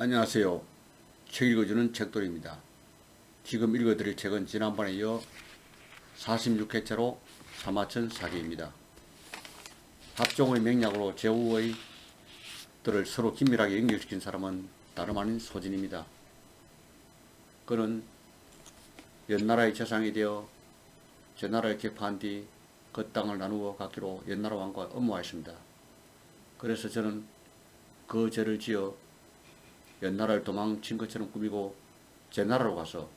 안녕하세요. 책 읽어주는 책돌이입니다. 지금 읽어드릴 책은 지난번에 이어 46회째로 사마천 사기입니다. 합종의 맥락으로 제후의 들을 서로 긴밀하게 연결시킨 사람은 다름 아닌 소진입니다. 그는 옛나라의 재상이 되어 제나라를 격파한 뒤 그 땅을 나누어 갖기로 옛나라 왕과 업무하였습니다. 그래서 저는 그 죄를 지어 옛나라를 도망친 것처럼 꾸미고 제나라로 가서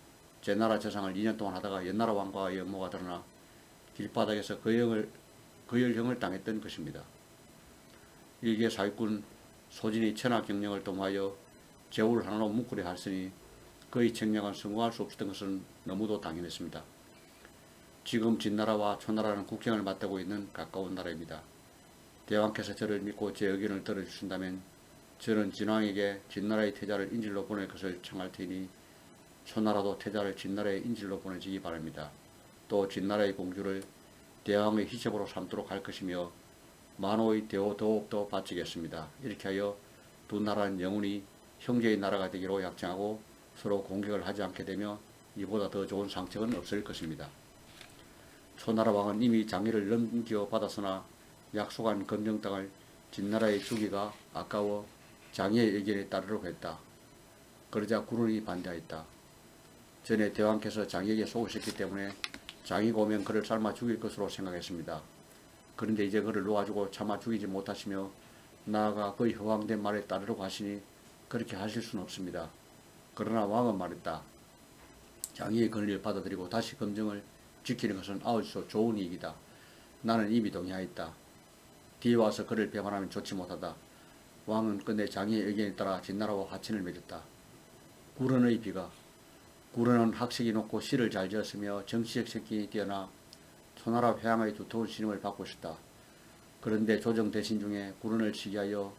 제나라 재상을 2년 동안 하다가 옛나라 왕과의 업무가 드러나 길바닥에서 거열형을 당했던 것입니다. 일개 사기꾼 소진이 천하경영을 도모하여 제후를 하나로 묶으려 했으니 그의 책략은 성공할 수 없었던 것은 너무도 당연했습니다. 지금 진나라와 초나라는 국경을 맞대고 있는 가까운 나라입니다. 대왕께서 저를 믿고 제 의견을 들어주신다면 저는 진왕에게 진나라의 태자를 인질로 보낼 것을 청할 테니 초나라도 태자를 진나라의 인질로 보내주기 바랍니다. 또 진나라의 공주를 대왕의 희첩으로 삼도록 할 것이며 만호의 대호 더욱더 바치겠습니다. 이렇게 하여 두 나라는 영원히 형제의 나라가 되기로 약정하고 서로 공격을 하지 않게 되며 이보다 더 좋은 상책은 없을 것입니다. 초나라 왕은 이미 장의를 넘겨받았으나 약속한 검정 땅을 진나라에 주기가 아까워 장의의 의견에 따르려고 했다. 그러자 구른이 반대하였다. 전에 대왕께서 장의에게 속으셨기 때문에 장의가 오면 그를 삶아 죽일 것으로 생각했습니다. 그런데 이제 그를 놓아주고 참아 죽이지 못하시며 나아가 그의 허황된 말에 따르려고 하시니 그렇게 하실 수는 없습니다. 그러나 왕은 말했다. 장의의 권리를 받아들이고 다시 검정을 지키는 것은 아주 좋은 이익이다. 나는 이미 동의하였다. 뒤에 와서 그를 배반하면 좋지 못하다. 왕은 끝내 장의의 의견에 따라 진나라와 화친을 맺었다. 구른의 비가 구른은 학식이 높고 시를 잘 지었으며 정치적 색깔이 뛰어나 초나라 회양의 두터운 신임을 받고 있었다. 그런데 조정 대신 중에 구른을 시기하여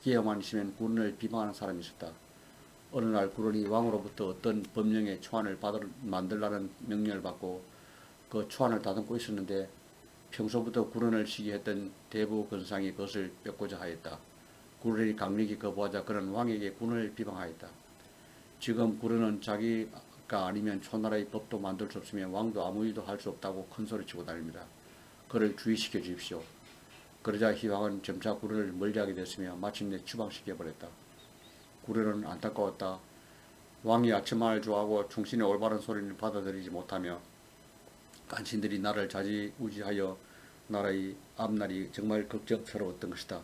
기회만 있으면 구른을 비방하는 사람이 있었다. 어느 날 구른이 왕으로부터 어떤 법령의 초안을 만들라는 명령을 받고 그 초안을 다듬고 있었는데 평소부터 구른을 시기했던 대부 건상이 그것을 뺏고자 하였다. 구른이 강력히 거부하자 그는 왕에게 군을 비방하였다. 지금 구른은 자기가 아니면 초나라의 법도 만들 수 없으며 왕도 아무 일도 할 수 없다고 큰소리치고 다닙니다. 그를 주의시켜 주십시오. 그러자 희왕은 점차 구른을 멀리하게 됐으며 마침내 추방시켜버렸다. 구른은 안타까웠다. 왕이 아첨만을 좋아하고 충신의 올바른 소리를 받아들이지 못하며 간신들이 나를 좌지우지하여 나라의 앞날이 정말 걱정스러웠던 것이다.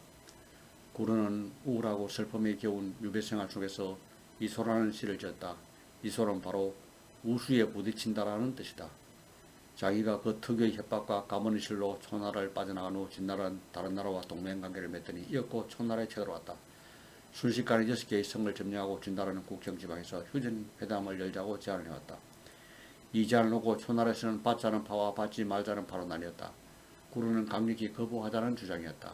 구른은 우울하고 슬픔에 겨운 유배생활 속에서 이소라는 시를 지었다. 이소는 바로 우수에 부딪힌다라는 뜻이다. 자기가 그 특유의 협박과 가문의 실로 초나라를 빠져나간 후 진나라는 다른 나라와 동맹관계를 맺더니 이었고 초나라에 쳐들어왔다. 순식간에 6개의 성을 점령하고 진나라는 국경지방에서 휴전회담을 열자고 제안을 해왔다. 이 제안을 놓고 초나라에서는 받자는 파와 받지 말자는 파로 나뉘었다. 구른은 강력히 거부하자는 주장이었다.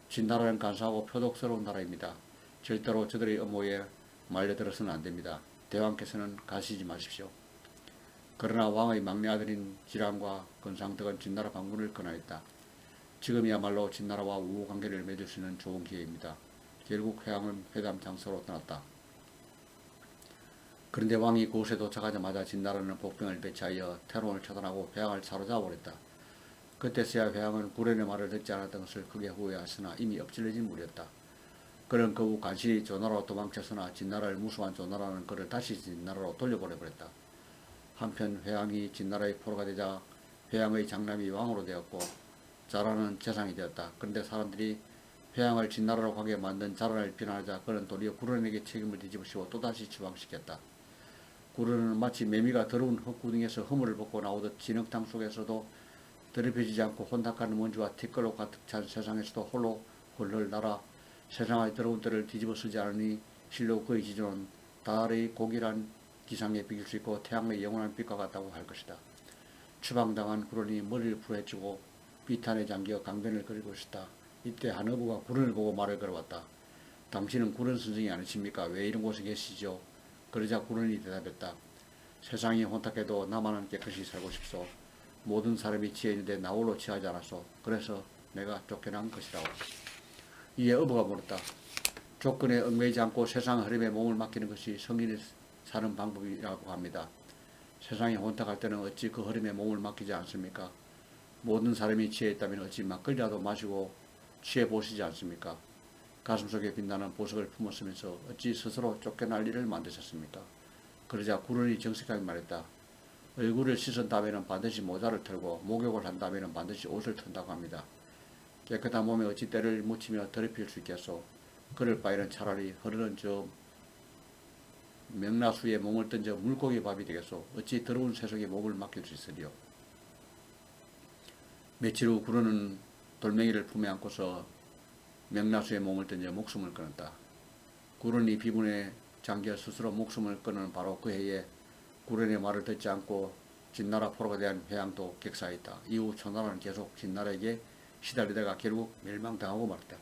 진나라는 간사하고 표독스러운 나라입니다. 절대로 저들의 업무에 말려들어서는 안됩니다. 대왕께서는 가시지 마십시오. 그러나 왕의 막내 아들인 지랑과 건상덕은 진나라 방문을 권하였다. 지금이야말로 진나라와 우호관계를 맺을 수 있는 좋은 기회입니다. 결국 회왕은 회담 장소로 떠났다. 그런데 왕이 그곳에 도착하자마자 진나라는 복병을 배치하여 태론을 차단하고 회왕을 사로잡아버렸다. 그때서야 회왕은 구른의 말을 듣지 않았던 것을 크게 후회하였으나 이미 엎질러진 물이었다. 그는 그 후 간신히 조나라로 도망쳤으나 진나라를 무수한 조나라는 그를 다시 진나라로 돌려보내버렸다. 한편 회왕이 진나라의 포로가 되자 회왕의 장남이 왕으로 되었고 자라는 재상이 되었다. 그런데 사람들이 회왕을 진나라로 가게 만든 자라를 비난하자 그는 도리어 구른에게 책임을 뒤집으시고 또다시 추방시켰다. 구른은 마치 매미가 더러운 흙구덩이에서 허물을 벗고 나오듯 진흙탕 속에서도 더럽혀지지 않고 혼탁한 먼지와 티끌로 가득 찬 세상에서도 홀로 헐헐 날아 세상의 더러운 때를 뒤집어 쓰지 않으니 실로 그의 지존은 달의 고기란 기상에 비길 수 있고 태양의 영원한 빛과 같다고 할 것이다. 추방당한 구른이 머리를 부러뜨리고 비탄에 잠겨 강변을 그리고 있었다. 이때 한 어부가 구른을 보고 말을 걸어왔다. 당신은 구른 선생이 아니십니까? 왜 이런 곳에 계시죠? 그러자 구른이 대답했다. 세상이 혼탁해도 나만은 깨끗이 살고 싶소. 모든 사람이 취해 있는데 나 홀로 취하지 않았소. 그래서 내가 쫓겨난 것이라고. 이에 어부가 물었다. 조건에 얽매이지 않고 세상 흐름에 몸을 맡기는 것이 성인이 사는 방법이라고 합니다. 세상이 혼탁할 때는 어찌 그 흐름에 몸을 맡기지 않습니까? 모든 사람이 취해 있다면 어찌 막걸리라도 마시고 취해 보시지 않습니까? 가슴속에 빛나는 보석을 품었으면서 어찌 스스로 쫓겨날 일을 만드셨습니까? 그러자 구른이 정색하게 말했다. 얼굴을 씻은 다음에는 반드시 모자를 털고 목욕을 한 다음에는 반드시 옷을 턴다고 합니다. 깨끗한 몸에 어찌 때를 묻히며 더럽힐 수 있겠소. 그럴 바에는 차라리 흐르는 저 명나수에 몸을 던져 물고기 밥이 되겠소. 어찌 더러운 세속에 몸을 맡길 수 있으리요. 며칠 후 구른은 돌멩이를 품에 안고서 명나수에 몸을 던져 목숨을 끊었다. 구른이 비분에 잠겨 스스로 목숨을 끊은 바로 그 해에 구른의 말을 듣지 않고 진나라 포로가 대한 회항도 격사했다. 이후 초나라는 계속 진나라에게 시달리다가 결국 멸망당하고 말았다.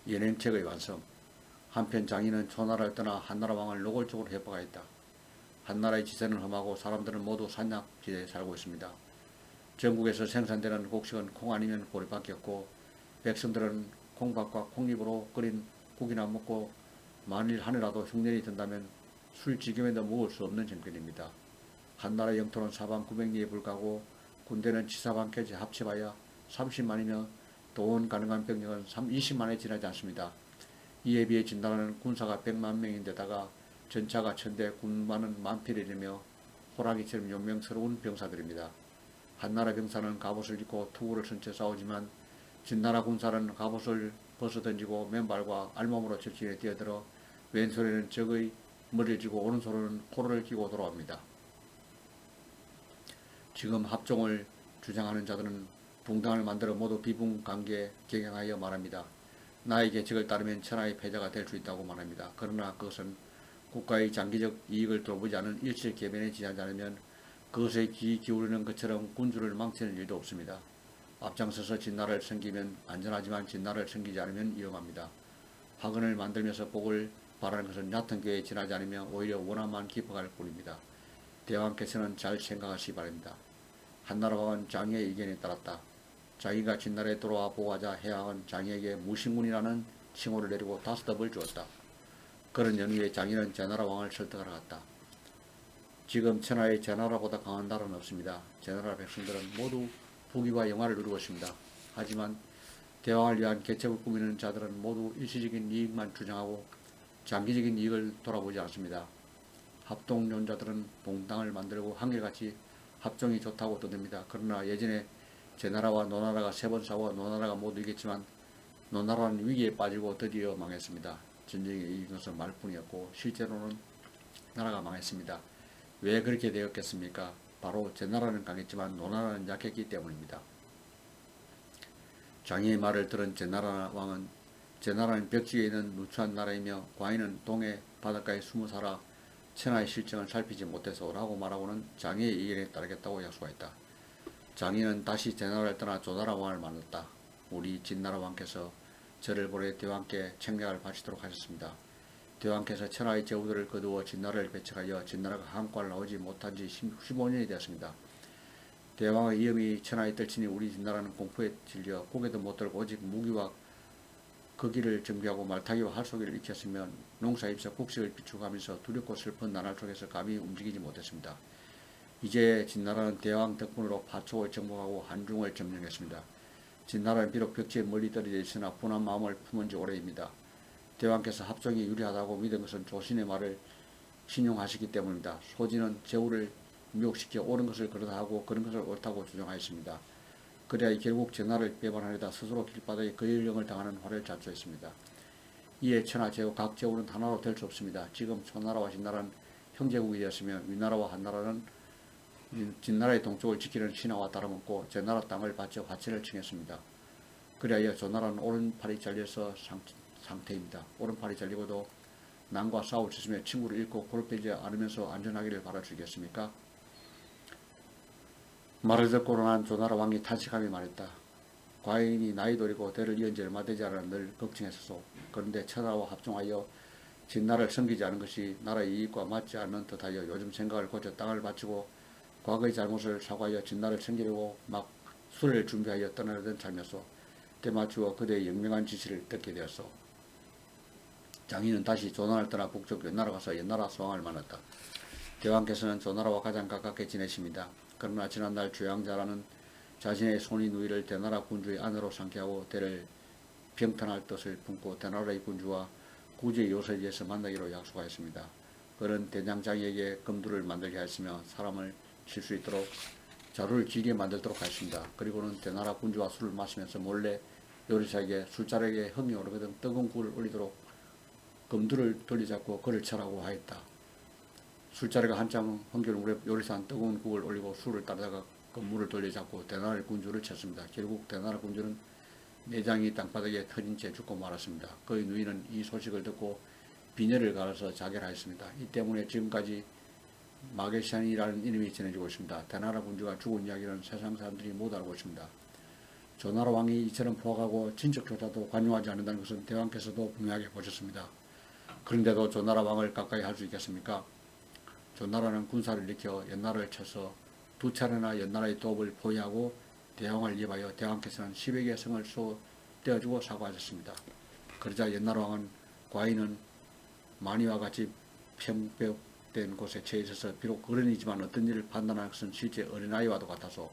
연행책의 완성. 한편 장인은 초나라를 떠나 한나라 왕을 노골적으로 협박하였다. 한나라의 지세는 험하고 사람들은 모두 산악지대에 살고 있습니다. 전국에서 생산되는 곡식은 콩 아니면 보리밖에 없고 백성들은 콩밥과 콩잎으로 끓인 국이나 먹고 만일 하늘라도 흉년이 든다면 술 지금에도 먹을 수 없는 형편입니다. 한나라 영토는 사방 900리에 불과하고 군대는 치사방까지 합쳐봐야 30만이며 도원 가능한 병력은 20만에 지나지 않습니다. 이에 비해 진나라는 군사가 100만 명인데다가 전차가 1000대, 군마는 만필이라며 호랑이처럼 용맹스러운 병사들입니다. 한나라 병사는 갑옷을 입고 투구를 선 채 싸우지만 진나라 군사는 갑옷을 벗어던지고 맨발과 알몸으로 적진에 뛰어들어 왼손에는 적의 머리를 쥐고 오른손으로는 포로를 끼고 돌아옵니다. 지금 합종을 주장하는 자들은 붕당을 만들어 모두 비붕관계에 경영하여 말합니다. 나의 계책을 따르면 천하의 패자가 될 수 있다고 말합니다. 그러나 그것은 국가의 장기적 이익을 돌보지 않은 일실 계변에 지하지 않으면 그것에 귀 기울이는 것처럼 군주를 망치는 일도 없습니다. 앞장서서 진나라를 섬기면 안전하지만 진나라를 섬기지 않으면 위험합니다. 화근을 만들면서 복을 바라는 것은 얕은 교회에 지나지 않으며 오히려 원한만 깊어갈 뿐입니다. 대왕께서는 잘 생각하시기 바랍니다. 한나라 왕은 장의의 의견에 따랐다. 자기가 진나라에 돌아와 보호하자 해왕은 장의에게 무신군이라는 칭호를 내리고 5덥을 주었다. 그런 연후에 장의는 제나라 왕을 설득하러 갔다. 지금 천하에 제나라보다 강한 나라는 없습니다. 제나라 백성들은 모두 부귀와 영화를 누리고 있습니다. 하지만 대왕을 위한 계책을 꾸미는 자들은 모두 일시적인 이익만 주장하고 장기적인 이익을 돌아보지 않습니다. 합동론자들은 봉당을 만들고 한결같이 합종이 좋다고 떠듭니다. 그러나 예전에 제나라와 노나라가 3번 싸워 노나라가 모두 이겼지만 노나라는 위기에 빠지고 드디어 망했습니다. 전쟁에 이긴 것은 말뿐이었고 실제로는 나라가 망했습니다. 왜 그렇게 되었겠습니까? 바로 제나라는 강했지만 노나라는 약했기 때문입니다. 장의의 말을 들은 제나라 왕은 제나라는 벽지에 있는 누추한 나라이며 과인은 동해 바닷가에 숨어 살아 천하의 실정을 살피지 못해서 라고 말하고는 장의의 의견에 따르겠다고 약속했다. 장의는 다시 제나라를 떠나 조나라 왕을 만났다. 우리 진나라 왕께서 저를 보내 대왕께 책략을 바치도록 하셨습니다. 대왕께서 천하의 제후들을 거두어 진나라를 배척하여 진나라가 한과를 나오지 못한 지 15년이 되었습니다. 대왕의 위엄이 천하에 떨치니 우리 진나라는 공포에 질려 고개도 못 들고 오직 무기와 거기를 정비하고 말타기와 할쏘기를 익혔으면 농사입사 국색을 비추가면서 두렵고 슬픈 나날 속에서 감히 움직이지 못했습니다. 이제 진나라는 대왕 덕분으로 파초를 정복하고 한중을 점령했습니다. 진나라는 비록 벽지에 멀리 떨어져 있으나 분한 마음을 품은 지 오래입니다. 대왕께서 합종이 유리하다고 믿은 것은 조신의 말을 신용하시기 때문입니다. 소진은 제후를 미혹시켜 옳은 것을 그러다 하고 그런 것을 옳다고 주장하였습니다. 그래야 결국 제나라를 배반하려다 스스로 길바닥에 거열령을 당하는 화를 자초했습니다. 이에 천하 제후 각 제후는 하나로 될 수 없습니다. 지금 초나라와 진나라는 형제국이 되었으며 위나라와 한나라는 진나라의 동쪽을 지키는 신하와 다름없고 제나라 땅을 바쳐 화친을 칭했습니다. 그리하여 조나라는 오른팔이 잘려서 상태입니다. 오른팔이 잘리고도 남과 싸울 수 있으며 친구를 잃고 골 빼지 않으면서 안전하기를 바라주겠습니까? 말을 듣고 난 조나라 왕이 탄식하며 말했다. 과인이 나이 돌이고 대를 이은 지 얼마 되지 않아 늘 걱정했었소. 그런데 천하와 합종하여 진나라를 섬기지 않은 것이 나라의 이익과 맞지 않는 듯하여 요즘 생각을 고쳐 땅을 바치고 과거의 잘못을 사과하여 진나라를 섬기려고 막 수레를 준비하여 떠나려던 삶이었소. 때맞추어 그대의 영명한 지시를 듣게 되었소. 장인은 다시 조난을 떠나 북쪽 연나라 가서 연나라 소왕을 만났다. 대왕께서는 조나라와 가장 가깝게 지내십니다. 그러나 지난날 주양자라는 자신의 손이 누이를 대나라 군주의 아내로 삼게 하고 대를 병탄할 뜻을 품고 대나라의 군주와 구제 요새지에서 만나기로 약속하였습니다. 그는 대장장이에게 금두를 만들게 하였으며 사람을 칠 수 있도록 자루를 길게 만들도록 하였습니다. 그리고는 대나라 군주와 술을 마시면서 몰래 요리사에게 술자리에 흥이 오르거든 뜨거운 국을 올리도록 금두를 돌려잡고 그를 쳐라고 하였다. 술자리가 한참 흥겨운 물에 요리사는 뜨거운 국을 올리고 술을 따르다가 그 물을 돌려잡고 대나라 군주를 쳤습니다. 결국 대나라 군주는 내장이 땅바닥에 터진 채 죽고 말았습니다. 그의 누이는 이 소식을 듣고 비녀를 갈아서 자결하였습니다. 이 때문에 지금까지 마게시안이라는 이름이 전해지고 있습니다. 대나라 군주가 죽은 이야기는 세상 사람들이 못 알고 있습니다. 조나라 왕이 이처럼 포악하고 친척조차도 관여하지 않는다는 것은 대왕께서도 분명하게 보셨습니다. 그런데도 조나라 왕을 가까이 할 수 있겠습니까? 조나라는 군사를 일으켜 연나라를 쳐서 두 차례나 연나라의 도읍을 포위하고 대왕을 예하여 대왕께서는 10여 개의 성을 떼어주고 사과하셨습니다. 그러자 연나라 왕은 과인은 만이와 같이 편벽된 곳에 처해 있어서 비록 어른이지만 어떤 일을 판단하는 것은 실제 어린아이와도 같아서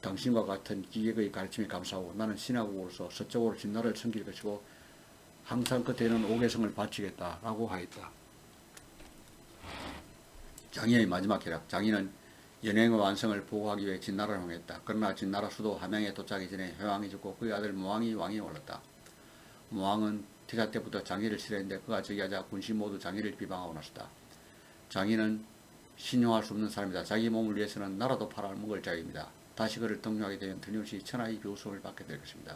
당신과 같은 기객의 가르침에 감사하고 나는 신하국으로서 서쪽으로 진나라를 섬길 것이고 항상 그때는 5개성을 바치겠다라고 하였다. 장인의 마지막 계략. 장인은 연행의 완성을 보고하기 위해 진나라를 향했다. 그러나 진나라 수도 함양에 도착하기 전에 회왕이 죽고 그의 아들 모왕이 왕위에 올랐다. 모왕은 태자 때부터 장의를 싫어했는데 그가 즉위하자 군신 모두 장의를 비방하고 나섰다. 장의는 신용할 수 없는 사람이다. 자기 몸을 위해서는 나라도 팔아먹을 자입니다. 다시 그를 등용하게 되면 틀림없이 천하의 비웃음을 받게 될 것입니다.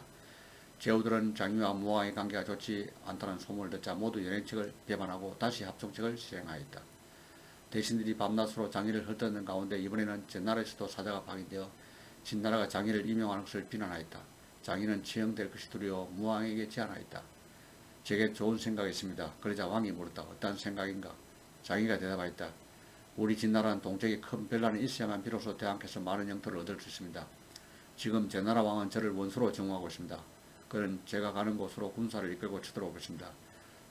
제후들은 장의와 모왕의 관계가 좋지 않다는 소문을 듣자 모두 연행책을 배반하고 다시 합종책을 실행하였다. 대신들이 밤낮으로 장의를 헐뜯는 가운데 이번에는 전나라에서도 사자가 방임되어 진나라가 장의를 임용하는 것을 비난하였다. 장의는 처형될 것이 두려워 무왕에게 제안하였다. 제게 좋은 생각이 있습니다. 그러자 왕이 물었다. 어떤 생각인가? 장의가 대답하였다. 우리 진나라는 동쪽에 큰 변란이 있어야만 비로소 대왕께서 많은 영토를 얻을 수 있습니다. 지금 제나라 왕은 저를 원수로 정오하고 있습니다. 그는 제가 가는 곳으로 군사를 이끌고 쳐들어오고 있습니다.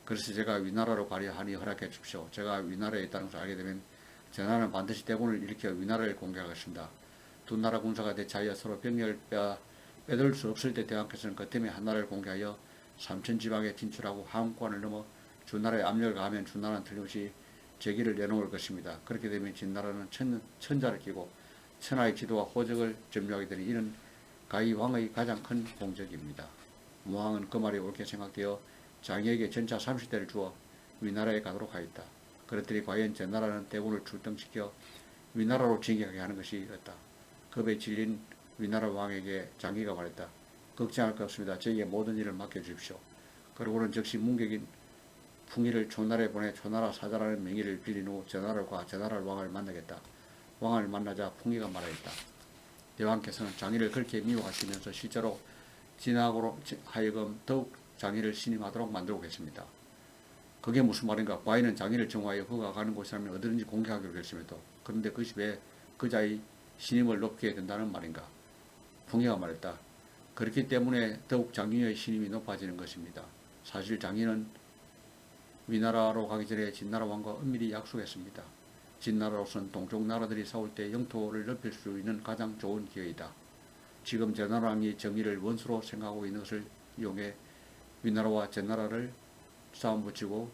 그래서 제가 위나라로 가려 하니 허락해 주십시오. 제가 위나라에 있다는 것을 알게 되면 제나라는 반드시 대군을 일으켜 위나라를 공격하겠습니다. 두 나라 군사가 대차하여 서로 병력을 빼돌 수 없을 때 대왕께서는 그 때문에 한 나라를 공개하여 삼천지방에 진출하고 함권을 넘어 주나라에 압력을 가하면 주나라는 틀림없이 제기를 내놓을 것입니다. 그렇게 되면 진나라는 천자를 끼고 천하의 지도와 호적을 점유하게 되니 이는 가히 왕의 가장 큰 공적입니다. 모왕은 그 말이 옳게 생각되어 장의에게 전차 30대를 주어 위나라에 가도록 하였다. 그랬더니 과연 전나라는 대군을 출동시켜 위나라로 진격하게 하는 것이었다. 겁에 질린 위나라 왕에게 장의가 말했다. 걱정할 것 없습니다. 저에게 모든 일을 맡겨주십시오. 그러고는 즉시 문객인 풍이를 초나라에 보내 초나라 사자라는 명의를 빌린 후 전나라와 전나라 왕을 만나겠다. 왕을 만나자 풍이가 말하였다. 대왕께서는 장의를 그렇게 미워하시면서 실제로 진학으로 하여금 더욱 장의를 신임하도록 만들고 계십니다. 그게 무슨 말인가? 과인은 장의를 정하여 그가 가는 곳이라면 어디든지 공격하기로 결심했다. 그런데 그것이 왜 그자의 신임을 높게 된다는 말인가? 풍이가 말했다. 그렇기 때문에 더욱 장의의 신임이 높아지는 것입니다. 사실 장의는 위나라로 가기 전에 진나라 왕과 은밀히 약속했습니다. 진나라로서는 동쪽 나라들이 싸울 때 영토를 넓힐 수 있는 가장 좋은 기회이다. 지금 제나라 왕이 정의를 원수로 생각하고 있는 것을 이용해 위나라와 제나라를 싸움 붙이고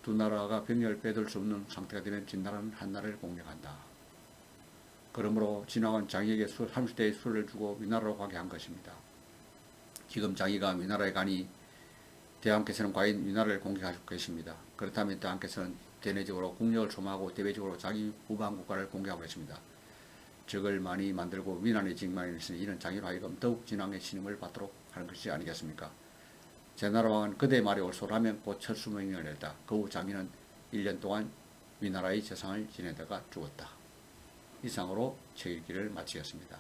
두 나라가 병력을 빼돌 수 없는 상태가 되면 진나라는 한나라를 공격한다. 그러므로 진왕은 장의에게 30대의 술을 주고 위나라로 가게 한 것입니다. 지금 장의가 위나라에 가니 대왕께서는 과연 위나라를 공격하실 것입니다. 그렇다면 대왕께서는 대내적으로 국력을 소모하고 대외적으로 자기 부방 국가를 공격하고 있습니다. 적을 많이 만들고 위난의 직만이 있으니 이는 장의로 하여금 더욱 진왕의 신임을 받도록 하는 것이 아니겠습니까? 제나라 왕은 그대의 말이 옳소라면 곧 철수명령을 냈다. 그 후 장의는 1년 동안 위나라의 재상을 지내다가 죽었다. 이상으로 책 읽기를 마치겠습니다.